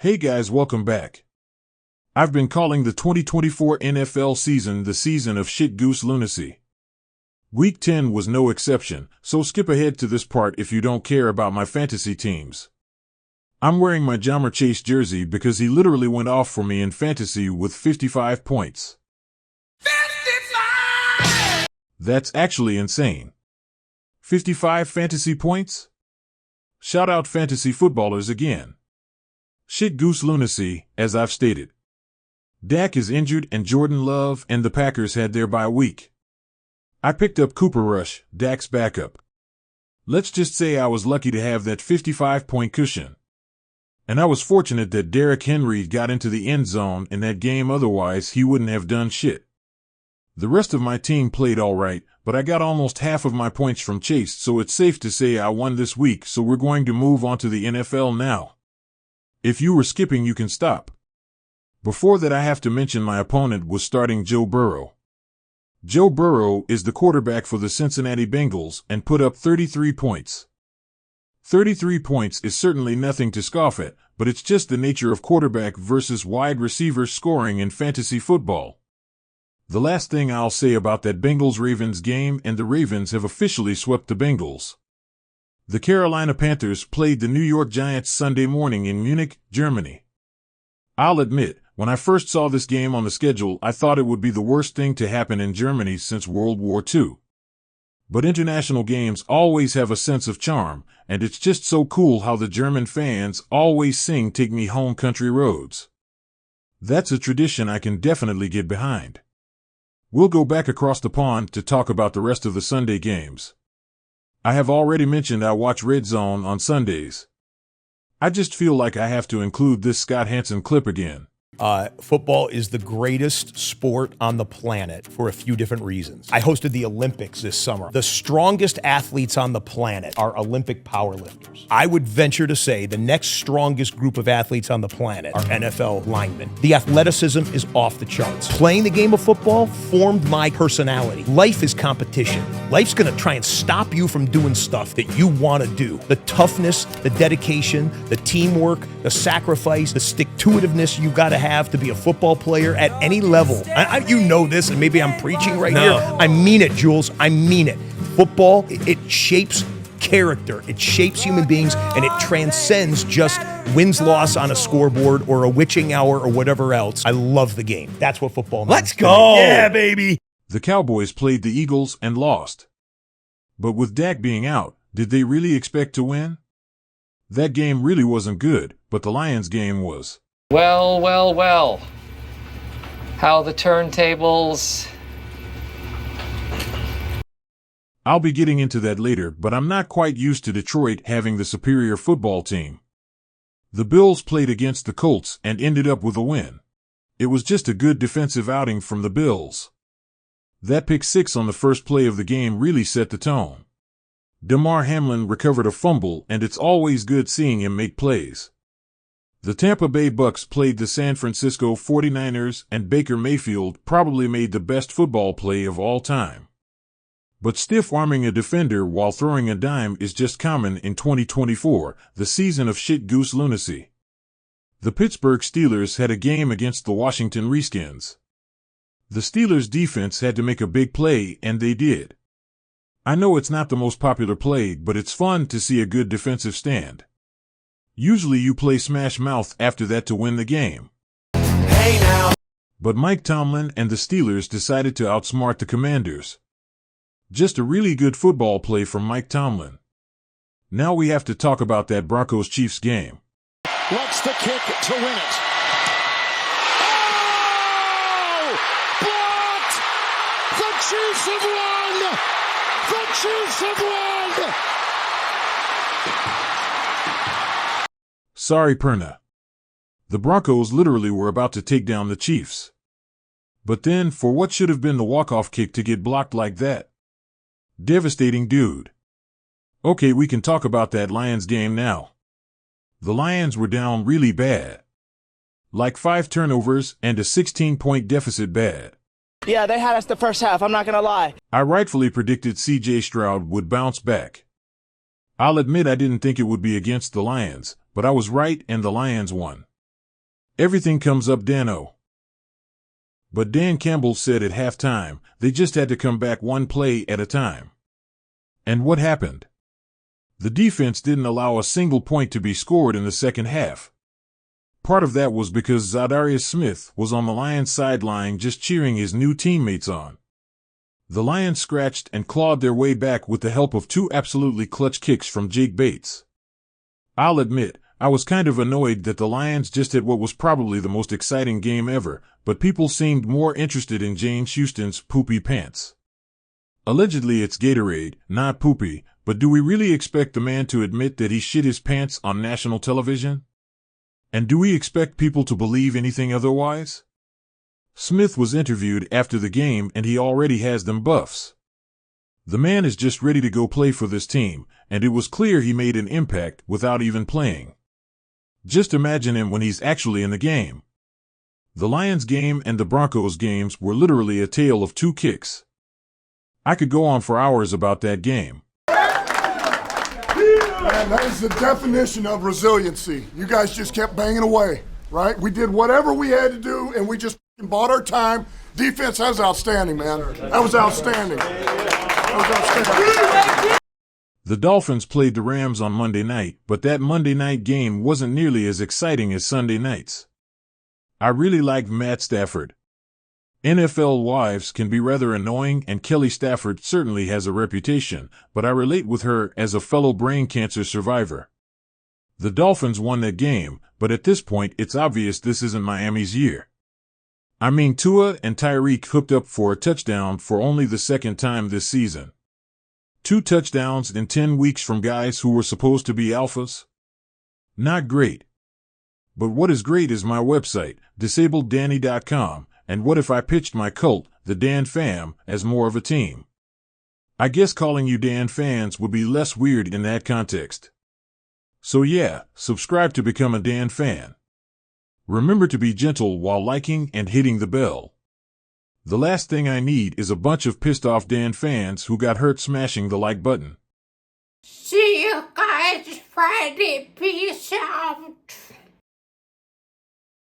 Hey guys, welcome back. I've been calling the 2024 NFL season the season of shit goose lunacy. Week 10 was no exception, so skip ahead to this part if you don't care about my fantasy teams. I'm wearing my Ja'Marr Chase jersey because he literally went off for me in fantasy with 55 points. 55! That's actually insane. 55 fantasy points? Shout out fantasy footballers again. Shit goose lunacy, as I've stated. Dak is injured and Jordan Love and the Packers had their bye week. I picked up Cooper Rush, Dak's backup. Let's just say I was lucky to have that 55-point cushion. And I was fortunate that Derrick Henry got into the end zone in that game, otherwise he wouldn't have done shit. The rest of my team played alright, but I got almost half of my points from Chase, so it's safe to say I won this week, so we're going to move on to the NFL now. If you were skipping, you can stop. Before that, I have to mention my opponent was starting Joe Burrow. Joe Burrow is the quarterback for the Cincinnati Bengals and put up 33 points. 33 points is certainly nothing to scoff at, but it's just the nature of quarterback versus wide receiver scoring in fantasy football. The last thing I'll say about that Bengals-Ravens game, and the Ravens have officially swept the Bengals. The Carolina Panthers played the New York Giants Sunday morning in Munich, Germany. I'll admit, when I first saw this game on the schedule, I thought it would be the worst thing to happen in Germany since World War II. But international games always have a sense of charm, and it's just so cool how the German fans always sing "Take Me Home, Country Roads." That's a tradition I can definitely get behind. We'll go back across the pond to talk about the rest of the Sunday games. I have already mentioned I watch Red Zone on Sundays. I just feel like I have to include this Scott Hanson clip again. Football is the greatest sport on the planet for a few different reasons. I hosted the Olympics this summer. The strongest athletes on the planet are Olympic powerlifters. I would venture to say the next strongest group of athletes on the planet are NFL linemen. The athleticism is off the charts. Playing the game of football formed my personality. Life is competition. Life's gonna try and stop you from doing stuff that you wanna do. The toughness, the dedication, the teamwork, the sacrifice, the stick-to-itiveness you gotta have to be a football player at any level. You know this, and maybe I'm preaching right here. I mean it, Jules. I mean it. Football, it shapes character. It shapes human beings, and it transcends just wins-loss on a scoreboard or a witching hour or whatever else. I love the game. That's what football means. Let's go! Yeah, baby! The Cowboys played the Eagles and lost. But with Dak being out, did they really expect to win? That game really wasn't good, but the Lions game was. Well, well, well. How the turntables... I'll be getting into that later, but I'm not quite used to Detroit having the superior football team. The Bills played against the Colts and ended up with a win. It was just a good defensive outing from the Bills. That pick six on the first play of the game really set the tone. Damar Hamlin recovered a fumble, and it's always good seeing him make plays. The Tampa Bay Bucks played the San Francisco 49ers, and Baker Mayfield probably made the best football play of all time. But stiff-arming a defender while throwing a dime is just common in 2024, the season of shit goose lunacy. The Pittsburgh Steelers had a game against the Washington Redskins. The Steelers' defense had to make a big play, and they did. I know it's not the most popular play, but it's fun to see a good defensive stand. Usually you play smash mouth after that to win the game. Hey now! But Mike Tomlin and the Steelers decided to outsmart the Commanders. Just a really good football play from Mike Tomlin. Now we have to talk about that Broncos-Chiefs game. What's the kick to win it? Oh! Blocked! The Chiefs have won! The Chiefs have won! Sorry, Perna. The Broncos literally were about to take down the Chiefs. But then, for what should have been the walk-off kick to get blocked like that? Devastating, dude. Okay, we can talk about that Lions game now. The Lions were down really bad. Like 5 turnovers and a 16-point deficit bad. Yeah, they had us the first half, I'm not gonna lie. I rightfully predicted C.J. Stroud would bounce back. I'll admit I didn't think it would be against the Lions, but I was right and the Lions won. Everything comes up Dan-O. But Dan Campbell said at halftime, they just had to come back one play at a time. And what happened? The defense didn't allow a single point to be scored in the second half. Part of that was because Zadarius Smith was on the Lions sideline just cheering his new teammates on. The Lions scratched and clawed their way back with the help of two absolutely clutch kicks from Jake Bates. I'll admit, I was kind of annoyed that the Lions just had what was probably the most exciting game ever, but people seemed more interested in James Houston's poopy pants. Allegedly it's Gatorade, not poopy, but do we really expect the man to admit that he shit his pants on national television? And do we expect people to believe anything otherwise? Smith was interviewed after the game and he already has them buffs. The man is just ready to go play for this team, and it was clear he made an impact without even playing. Just imagine him when he's actually in the game. The Lions game and the Broncos games were literally a tale of two kicks. I could go on for hours about that game. Man, that is the definition of resiliency. You guys just kept banging away, right? We did whatever we had to do, and we just bought our time. Defense, that was outstanding, man. That was outstanding. That was outstanding. The Dolphins played the Rams on Monday night, but that Monday night game wasn't nearly as exciting as Sunday nights. I really liked Matt Stafford. NFL wives can be rather annoying, and Kelly Stafford certainly has a reputation, but I relate with her as a fellow brain cancer survivor. The Dolphins won that game, but at this point it's obvious this isn't Miami's year. I mean, Tua and Tyreek hooked up for a touchdown for only the second time this season. 2 touchdowns in 10 weeks from guys who were supposed to be alphas? Not great. But what is great is my website, DisabledDanny.com, and what if I pitched my cult, the Dan Fam, as more of a team? I guess calling you Dan fans would be less weird in that context. So yeah, subscribe to become a Dan fan. Remember to be gentle while liking and hitting the bell. The last thing I need is a bunch of pissed off Dan fans who got hurt smashing the like button. See you guys Friday. Peace out.